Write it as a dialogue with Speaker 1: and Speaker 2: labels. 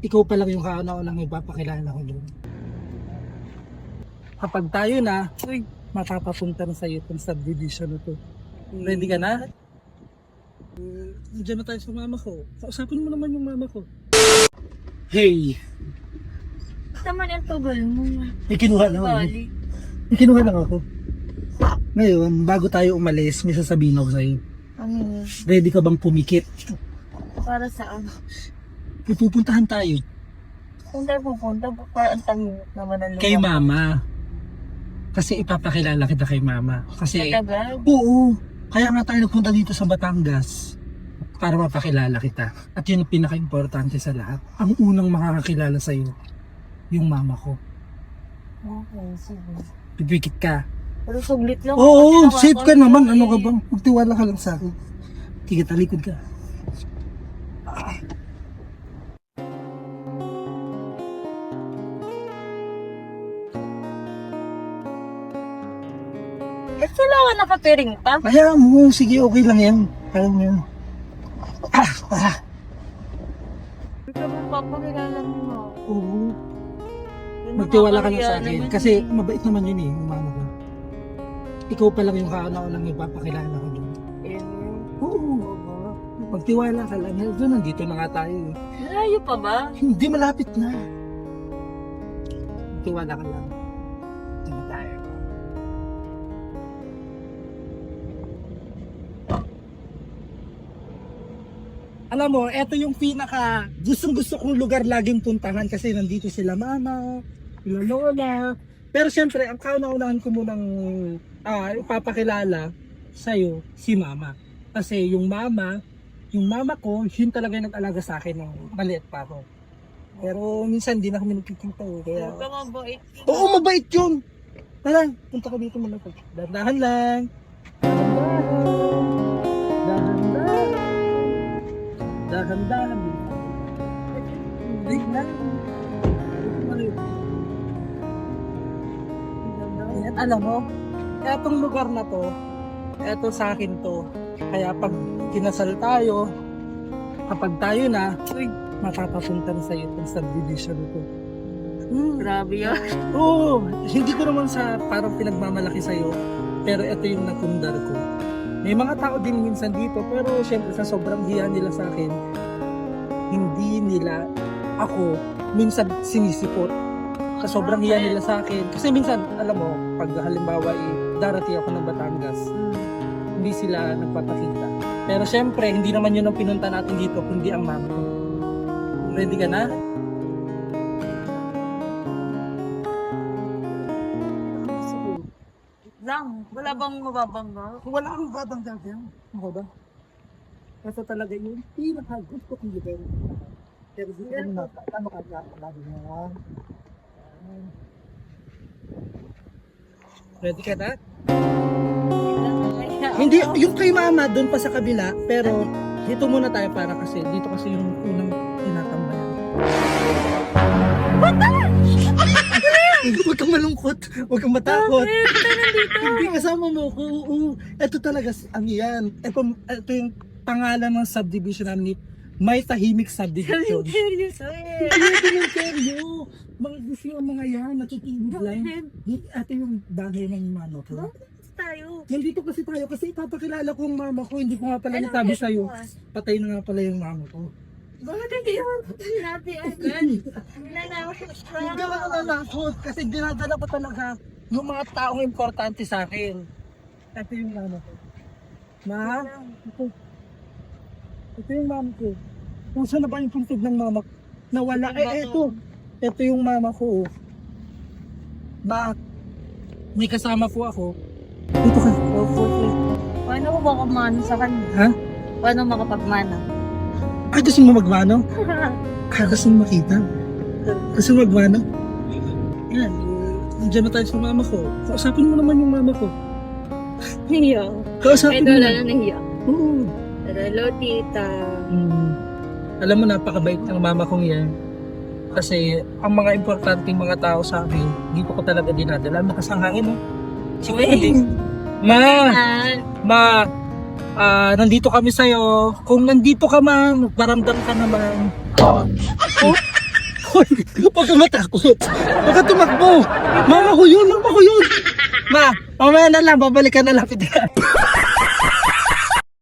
Speaker 1: ikaw pa lang yung kauna-unang ipapakilala ko doon. Kapag tayo na, matapapunta na sa'yo itong subdivision na to. Ready ka na? Diyan na tayo sa mama ko. Kausapin mo naman yung mama ko. Hey!
Speaker 2: Naman ang tagal mo.
Speaker 1: May kinuha lang ako.
Speaker 2: Bali.
Speaker 1: May kinuha lang ako. Ngayon, bago tayo umalis, may sasabihin ako sa'yo.
Speaker 2: Ano yun?
Speaker 1: Ready ka bang pumikit?
Speaker 2: Para saan?
Speaker 1: May pupuntahan tayo.
Speaker 2: Kung tayo pupunta, parang ang tahimik naman ang lugar.
Speaker 1: Kay mama. Kasi ipapakilala kita kay mama. Kasi,
Speaker 2: Matagal?
Speaker 1: oo. Kaya nga tayo nagpunta dito sa Batangas. Para mapakilala kita. At yun ang pinaka-importante sa lahat. Ang unang makakakilala sa'yo, yung mama ko.
Speaker 2: Okay, sige.
Speaker 1: Pipikit ka.
Speaker 2: Pero suglit lang.
Speaker 1: Oo,
Speaker 2: Kasi
Speaker 1: safe ka
Speaker 2: nakakon-
Speaker 1: naman. Ano ka bang? Magtiwala ka lang sa akin. Sige, talikod ka.
Speaker 2: Eh, kailangan nakapiring pa.
Speaker 1: Kaya mo, sige, okay lang yan. Kaya mo yan.
Speaker 2: Ikaw mo papakilala mo.
Speaker 1: Oo.
Speaker 2: Yun
Speaker 1: Magtiwala ka lang
Speaker 2: nakakaya
Speaker 1: sa akin.
Speaker 2: naman
Speaker 1: Kasi
Speaker 2: eh.
Speaker 1: mabait naman yun eh, yung mama ko. Ikaw pa lang yung kauna-unang ipapakilala ko doon.
Speaker 2: Yun.
Speaker 1: Oo. Magtiwala ka lang. Doon, nandito na nga tayo.
Speaker 2: Malayo pa ba?
Speaker 1: Hindi malapit na. Magtiwala ka lang. Dito na tayo. Alam mo, eto yung pinaka gustong-gusto kong lugar laging puntahan kasi nandito sila mama, sila lola. Pero syempre, ang kauna-unahan ko munang ipapakilala sa'yo, si mama. Kasi yung mama ko, yun talaga yung nag-alaga sa akin nung maliit pa ako. Pero minsan di na kami nagkikita eh. Kaya...
Speaker 2: Huwag ka mabait.
Speaker 1: Oo, mabait yun! Tara, punta ka dito muna. Dahan-dahan lang. Dahan-dahan. Dahan-dahan. Wait lang. At alam mo, etong lugar na to, eto sa akin to. Kaya pag kinasal tayo, kapag tayo na, matapapunta na sa'yo itong subdivision na to.
Speaker 2: Grabe yan.
Speaker 1: Oo, hindi ko naman sa parang pinagmamalaki sa'yo, pero ito yung napundar ko. May mga tao din minsan dito, pero syempre sa sobrang hiya nila sa akin, hindi nila ako minsan sinisipot. Sa sobrang hiya nila sa akin. Kasi minsan, alam mo, pag halimbawa darating ako ng Batangas, hindi sila nagpapakita. Pero syempre, hindi naman yun ang pinunta natin dito, kundi ang mama ko. Ready ka na?
Speaker 2: Lang, wala bang mababangga?
Speaker 1: Wala akong babangga yan. Ako ba? Ito talaga yung pinaka-gusto kong lugar. Pero di ko na ano ka lagi na. Ready ka na? Hindi, yung kay mama doon pa sa kabila, pero dito muna tayo para kasi dito kasi yung unang tinatambayan. Huwag kang malungkot, huwag kang matakot. Hindi kasama mo ko. Ito talaga ang yan. Ito yung pangalan ng subdivision namin, May Tahimik Subdivision.
Speaker 2: Seryoso eh.
Speaker 1: Hindi yung seryo. Mga gusto yung mga yan, natutulog lang. Ito yung bagay ng mama ko.
Speaker 2: Bakit tayo?
Speaker 1: Nandito kasi tayo kasi ipapakilala ko ang mama ko. Hindi ko nga pala nasabi sa'yo. Patay na nga pala yung mama ko.
Speaker 2: Bakit hindi mo natin agad?
Speaker 1: Hindi ka nalalakot kasi dinadala ko talaga yung mga taong importante sa akin. Ito yung mama ko. Ma? Ito yung mama ko. Kung saan na ba yung puntod ng mama ko? Nawala. Ito. Ito yung mama ko. Ba? May kasama po ako. Dito ka.
Speaker 2: Paano ko makamano sa kanya?
Speaker 1: Ha?
Speaker 2: Paano makapagmana?
Speaker 1: Ay, gusto mo magmano? Gusto mo makita? Gusto mo magmano? Yan. Nandiyan na tayo sa mama ko. Kausapin mo naman yung mama ko.
Speaker 2: Hiya.
Speaker 1: Kausapin mo.
Speaker 2: May dola na nahiya.
Speaker 1: Oo.
Speaker 2: Hello, tita.
Speaker 1: Alam mo, napakabait ng mama kong yan. Kasi ang mga importanteng mga tao sa akin, dito ko talaga dinadala. Makasanghain, no? Si Wendy. Ma! Ma! Nandito kami sa'yo. Kung nandito ka man, paramdam ka naman. Oh? Hoy, huwag kang matakot. Huwag kang tumakbo. Mama ko yun. Ma, mamaya na lang, babalik ka na lang.